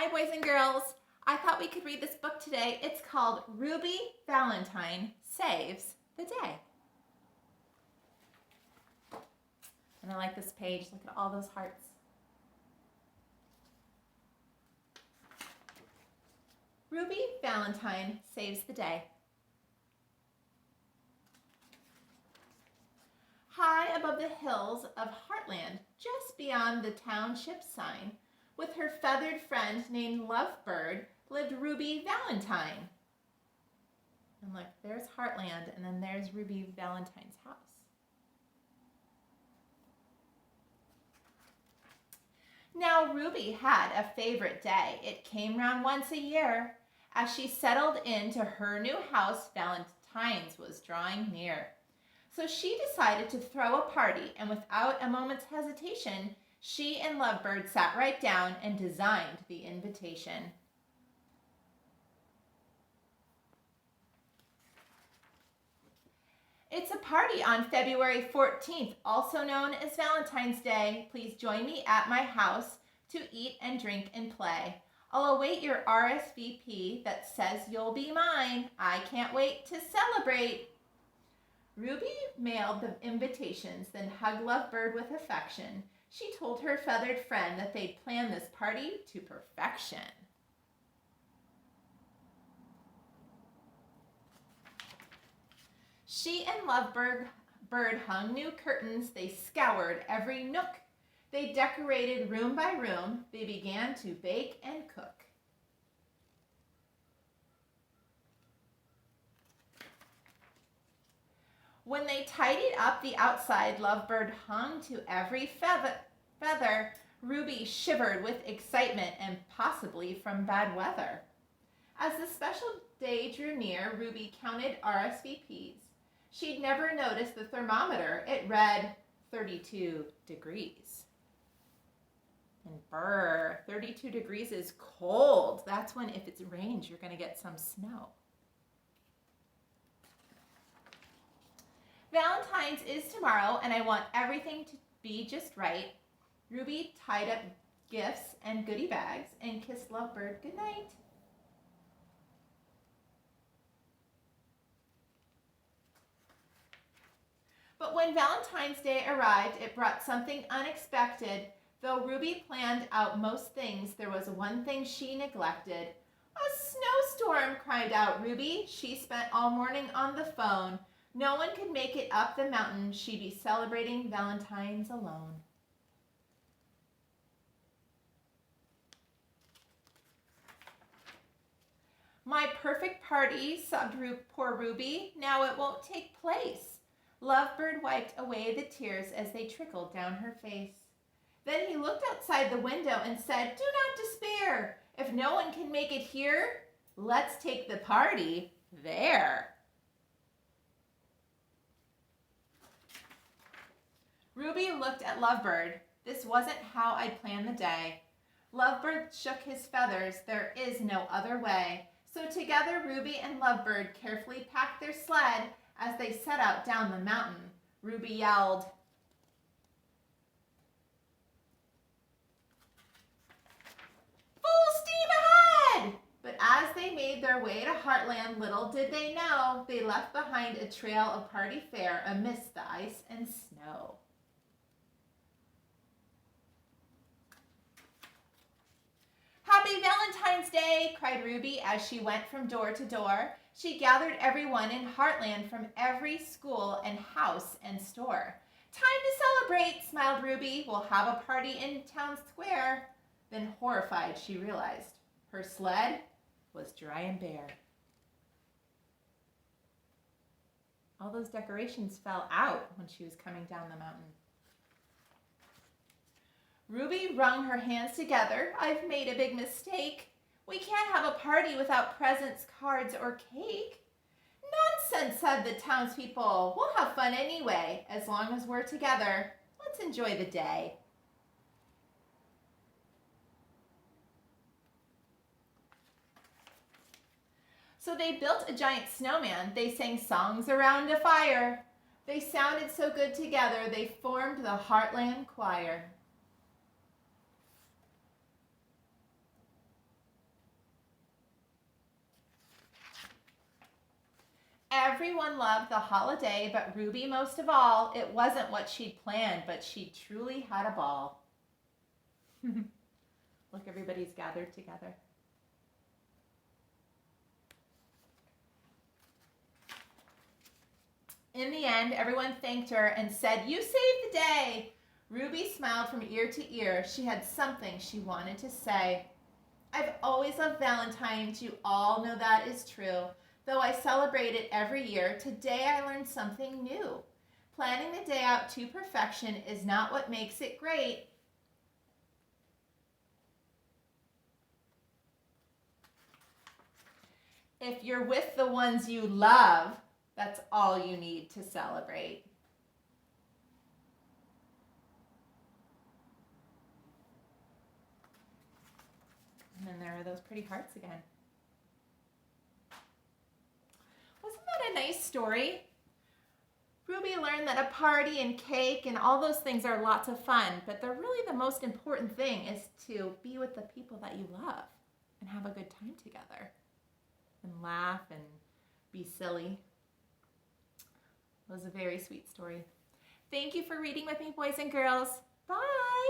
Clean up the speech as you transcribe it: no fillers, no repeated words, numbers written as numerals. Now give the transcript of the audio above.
Hi, boys and girls. I thought we could read this book today. It's called Ruby Valentine Saves the Day. And I like this page. Look at all those hearts. Ruby Valentine saves the day. High above the hills of Heartland, just beyond the township sign, with her feathered friend named Lovebird, lived Ruby Valentine. And look, there's Heartland, and then there's Ruby Valentine's house. Now, Ruby had a favorite day. It came round once a year. As she settled into her new house, Valentine's was drawing near. So she decided to throw a party, and without a moment's hesitation, she and Lovebird sat right down and designed the invitation. It's a party on February 14th, also known as Valentine's Day. Please join me at my house to eat and drink and play. I'll await your RSVP that says you'll be mine. I can't wait to celebrate. Ruby mailed the invitations, then hugged Lovebird with affection. She told her feathered friend that they'd planned this party to perfection. She and Lovebird hung new curtains. They scoured every nook. They decorated room by room. They began to bake and cook. When they tidied up the outside, Lovebird hung to every feather. Ruby shivered with excitement and possibly from bad weather. As the special day drew near, Ruby counted RSVPs. She'd never noticed the thermometer. It read 32 degrees. And brr, 32 degrees is cold. That's when, if it rains, you're going to get some snow. Valentine's is tomorrow, and I want everything to be just right. Ruby tied up gifts and goodie bags and kissed Lovebird goodnight. But when Valentine's Day arrived, it brought something unexpected. Though Ruby planned out most things, there was one thing she neglected. A snowstorm, cried out Ruby. She spent all morning on the phone. No one could make it up the mountain. She'd be celebrating Valentine's alone. My perfect party, sobbed poor Ruby. Now it won't take place. Lovebird wiped away the tears as they trickled down her face. Then he looked outside the window and said, "Do not despair. If no one can make it here, let's take the party there." Ruby looked at Lovebird. This wasn't how I'd planned the day. Lovebird shook his feathers. There is no other way. So together, Ruby and Lovebird carefully packed their sled as they set out down the mountain. Ruby yelled, "Full steam ahead!" But as they made their way to Heartland, little did they know, they left behind a trail of party fare amidst the ice and snow. "Happy Valentine's Day!" cried Ruby as she went from door to door. She gathered everyone in Heartland from every school and house and store. "Time to celebrate," smiled Ruby. "We'll have a party in town square." Then, horrified, she realized her sled was dry and bare. All those decorations fell out when she was coming down the mountain. Ruby wrung her hands together. "I've made a big mistake. We can't have a party without presents, cards, or cake." "Nonsense," said the townspeople. "We'll have fun anyway, as long as we're together. Let's enjoy the day." So they built a giant snowman. They sang songs around a fire. They sounded so good together, they formed the Heartland Choir. Everyone loved the holiday, but Ruby most of all. It wasn't what she'd planned, but she truly had a ball. Look, everybody's gathered together. In the end, everyone thanked her and said, "You saved the day." Ruby smiled from ear to ear. She had something she wanted to say. "I've always loved Valentine's. You all know that is true. Though I celebrate it every year, today I learned something new. Planning the day out to perfection is not what makes it great. If you're with the ones you love, that's all you need to celebrate." And then there are those pretty hearts again. Wasn't that a nice story? Ruby learned that a party and cake and all those things are lots of fun, but the most important thing is to be with the people that you love and have a good time together and laugh and be silly. It was a very sweet story. Thank you for reading with me, boys and girls. Bye.